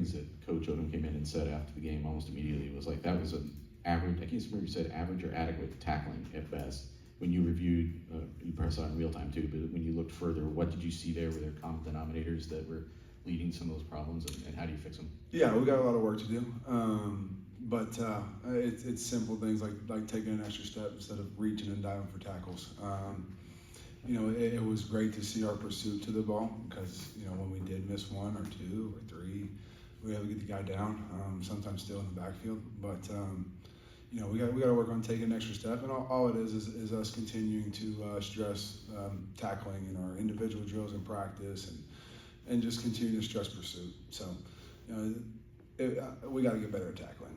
things that Coach Odom came in and said after the game almost immediately was like, that was an average, I can't remember if you said average or adequate tackling at best. When you reviewed, you probably saw it in real time too, but when you looked further, what did you see there? Were there common denominators that were leading some of those problems, and how do you fix them? Yeah, we got a lot of work to do, but it's simple things like taking an extra step instead of reaching and diving for tackles. It was great to see our pursuit to the ball because, when we did miss one or two or three, we had to get the guy down, sometimes still in the backfield. But, we got to work on taking an extra step, and all it is us continuing to stress tackling in our individual drills in practice and just continue to stress pursuit. So, we got to get better at tackling.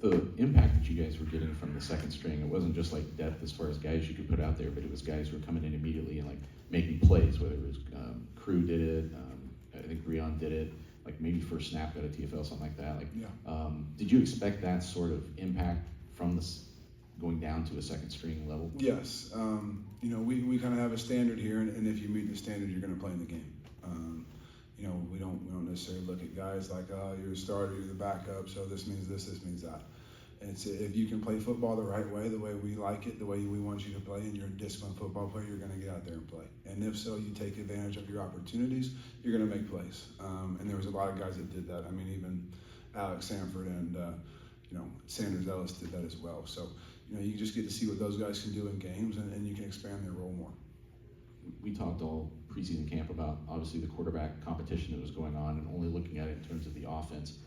The impact that you guys were getting from the second string, it wasn't just like depth as far as guys you could put out there, but it was guys who were coming in immediately and like making plays, whether it was Crew did it, I think Rion did it, like maybe first snap at a TFL, something like that. Did you expect that sort of impact from this going down to a second string level? Yes. We kind of have a standard here, and if you meet the standard, you're going to play in the game. We don't necessarily look at guys like, oh, you're a starter, you're the backup, so this means this means that. And it's, if you can play football the right way, the way we like it, the way we want you to play, and you're a disciplined football player, you're going to get out there and play. And if so, you take advantage of your opportunities, you're going to make plays. And there was a lot of guys that did that. I mean, even Alex Sanford and Sanders Ellis did that as well. So, you just get to see what those guys can do in games, and you can expand their role more. We talked all preseason camp about obviously the quarterback competition that was going on, and only looking at it in terms of the offense.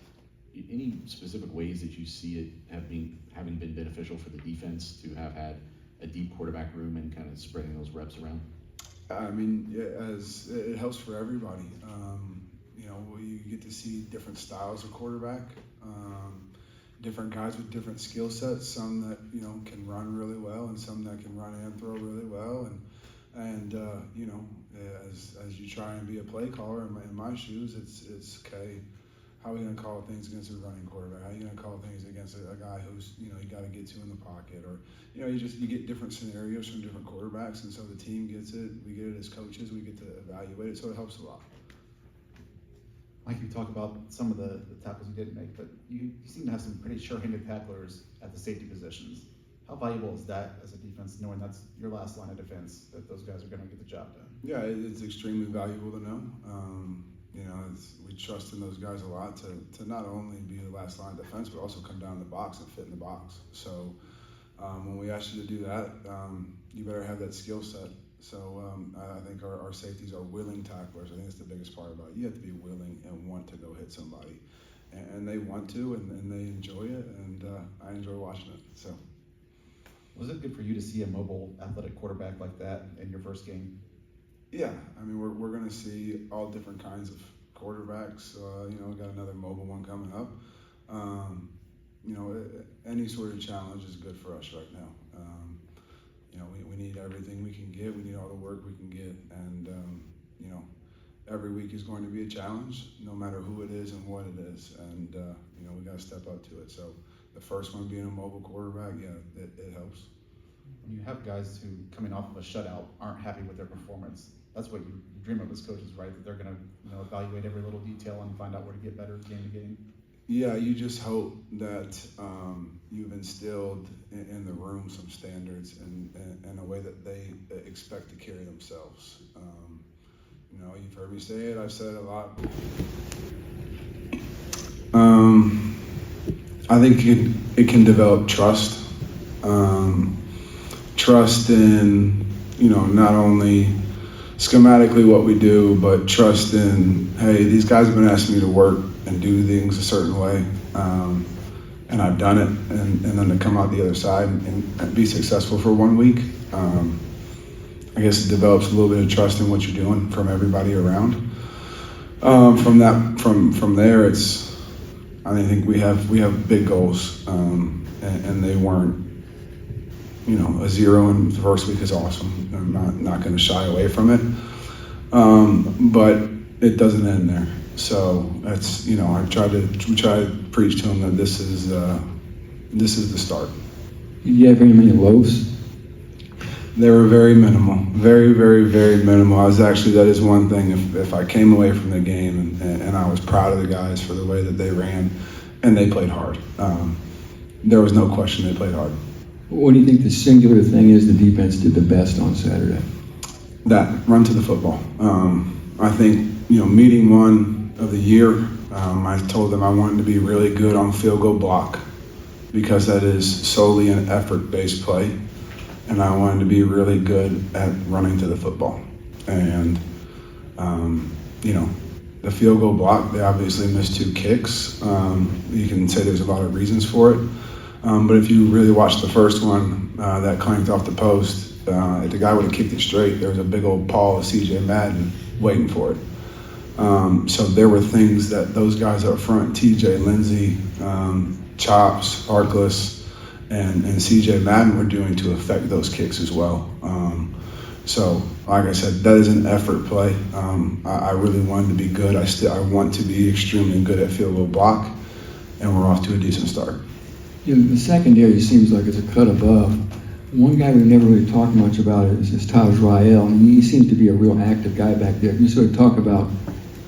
Any specific ways that you see it having been beneficial for the defense to have had a deep quarterback room and kind of spreading those reps around? I mean, as it helps for everybody. You get to see different styles of quarterback, different guys with different skill sets. Some that can run really well, and some that can run and throw really well. And as you try and be a play caller in my shoes, it's okay. How are we going to call things against a running quarterback? How are you going to call things against a guy who's you got to get to in the pocket? Or you get different scenarios from different quarterbacks, and so the team gets it. We get it as coaches. We get to evaluate it, so it helps a lot. Mike, you talked about some of the tackles you didn't make, but you seem to have some pretty sure-handed tacklers at the safety positions. How valuable is that as a defense, knowing that's your last line of defense, that those guys are going to get the job done? Yeah, it's extremely valuable to know. We trust in those guys a lot to not only be the last line of defense, but also come down the box and fit in the box. So when we ask you to do that, you better have that skill set. So I think our safeties are willing tacklers. I think that's the biggest part about it. You have to be willing and want to go hit somebody. And they want to, and they enjoy it, and I enjoy watching it. So. Was it good for you to see a mobile, athletic quarterback like that in your first game? Yeah, I mean, we're going to see all different kinds of quarterbacks. We got another mobile one coming up. Any sort of challenge is good for us right now. We need everything we can get. We need all the work we can get. And, every week is going to be a challenge, no matter who it is and what it is. And, we got to step up to it. So the first one being a mobile quarterback, yeah, it helps. When you have guys who, coming off of a shutout, aren't happy with their performance, that's what you dream of as coaches, right? That they're going to evaluate every little detail and find out where to get better game to game. Yeah, you just hope that you've instilled in the room some standards and a way that they expect to carry themselves. You've heard me say it. I've said it a lot. I think it can develop trust. Trust in, not only schematically what we do, but trust in, hey, these guys have been asking me to work and do things a certain way, and I've done it, and then to come out the other side and be successful for 1 week, I guess it develops a little bit of trust in what you're doing from everybody around. From there, I think we have big goals, and they weren't, a 0 in the first week is awesome. I'm not going to shy away from it, but it doesn't end there. So that's, we try to preach to them that this is the start. Did you have very many lows? They were very minimal, very, very, very minimal. That is one thing. If I came away from the game and I was proud of the guys for the way that they ran, and they played hard. There was no question they played hard. What do you think the singular thing is the defense did the best on Saturday? That run to the football. I think, meeting one of the year, I told them I wanted to be really good on field goal block because that is solely an effort-based play. And I wanted to be really good at running to the football. And, the field goal block, they obviously missed 2 kicks. You can say there's a lot of reasons for it. But if you really watch the first one that clanked off the post, if the guy would have kicked it straight, there was a big old paw of CJ Madden waiting for it. So there were things that those guys up front, TJ, Lindsey, Chops, Arkless, and CJ Madden were doing to affect those kicks as well. So, like I said, that is an effort play. I really wanted to be good. I want to be extremely good at field goal block, and we're off to a decent start. The secondary seems like it's a cut above. One guy we never really talked much about is Taj Rael, and he seems to be a real active guy back there. Can you sort of talk about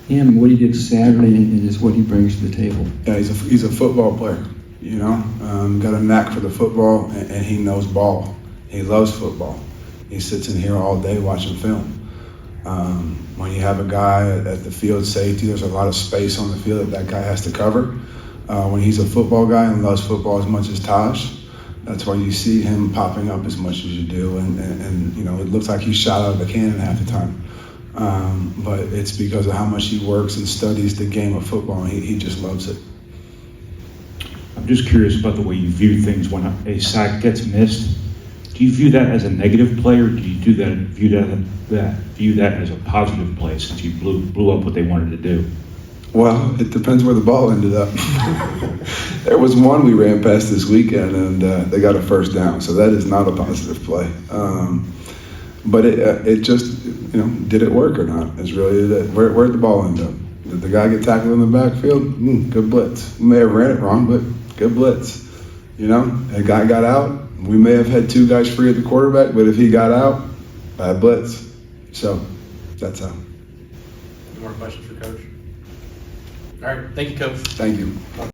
him, what he did Saturday, and just what he brings to the table? Yeah, he's a football player. Got a knack for the football, and he knows ball. He loves football. He sits in here all day watching film. When you have a guy at the field safety, there's a lot of space on the field that guy has to cover. When he's a football guy and loves football as much as Taj, that's why you see him popping up as much as you do. And it looks like he's shot out of a cannon half the time. But it's because of how much he works and studies the game of football, and he just loves it. I'm just curious about the way you view things when a sack gets missed. Do you view that as a negative play, or do you view that as a positive play since you blew up what they wanted to do? Well, it depends where the ball ended up. There was one we ran past this weekend, and they got a first down, so that is not a positive play. But it just, did it work or not? Is really it. Where'd the ball end up? Did the guy get tackled in the backfield? Good blitz. We may have ran it wrong, but good blitz. A guy got out. We may have had 2 guys free at the quarterback, but if he got out, bad blitz. So that's how. Any more questions for Coach? All right, thank you, Coach. Thank you.